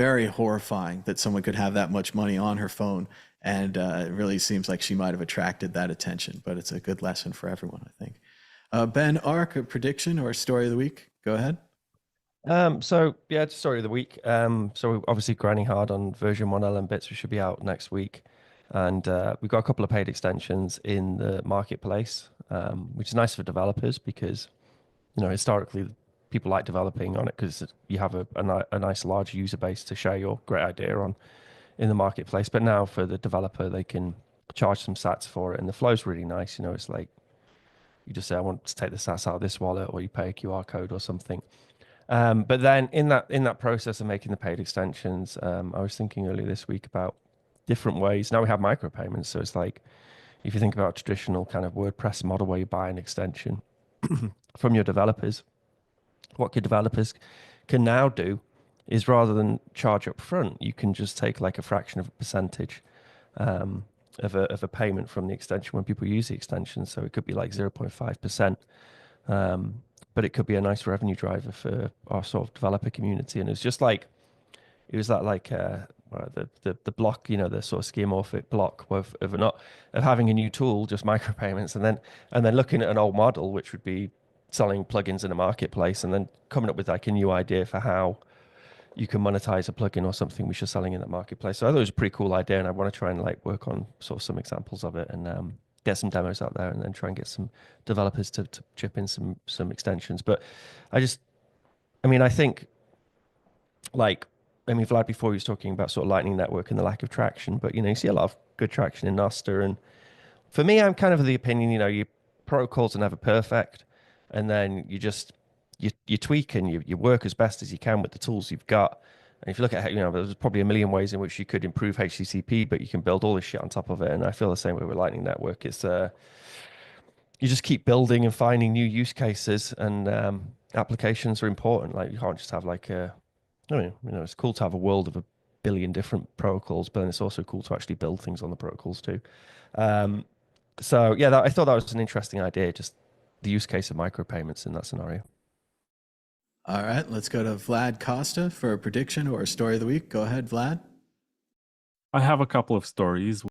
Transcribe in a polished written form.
very horrifying that someone could have that much money on her phone. And it really seems like she might have attracted that attention, but it's a good lesson for everyone, I think. Ben, Ark, a prediction or a story of the week? Go ahead. So yeah, it's story of the week. So we're obviously grinding hard on version 1 bits, which should be out next week. And we've got a couple of paid extensions in the marketplace, which is nice for developers because, historically people like developing on it because you have a nice large user base to share your great idea on in the marketplace. But now for the developer, they can charge some sats for it. And the flow's really nice. It's like you just say, I want to take the sats out of this wallet, or you pay a QR code or something. But then in that process of making the paid extensions, I was thinking earlier this week about different ways. Now we have micropayments, so it's like if you think about a traditional kind of WordPress model where you buy an extension from your developers, what your developers can now do is rather than charge up front, you can just take like a fraction of a percentage of a payment from the extension when people use the extension. So it could be like 0.5%. But it could be a nice revenue driver for our sort of developer community. And it's just like, it was that like the block, the sort of skeuomorphic block of having a new tool, just micropayments, and then looking at an old model, which would be selling plugins in a marketplace, and then coming up with like a new idea for how you can monetize a plugin or something which you're selling in that marketplace. So I thought it was a pretty cool idea, and I want to try and like work on sort of some examples of it and get some demos out there, and then try and get some developers to chip in some extensions. But I think like Vlad before he was talking about sort of Lightning Network and the lack of traction, but you see a lot of good traction in Nostr. And for me, I'm kind of the opinion, your protocols are never perfect, and then you tweak and you work as best as you can with the tools you've got. And if you look at, there's probably a million ways in which you could improve HTTP, but you can build all this shit on top of it. And I feel the same way with Lightning Network. It's you just keep building and finding new use cases, and applications are important. Like you can't just have like it's cool to have a world of a billion different protocols, but then it's also cool to actually build things on the protocols too. So yeah, I thought that was an interesting idea, just the use case of micropayments in that scenario. All right, let's go to Vlad Costa for a prediction or a story of the week. Go ahead, Vlad. I have a couple of stories.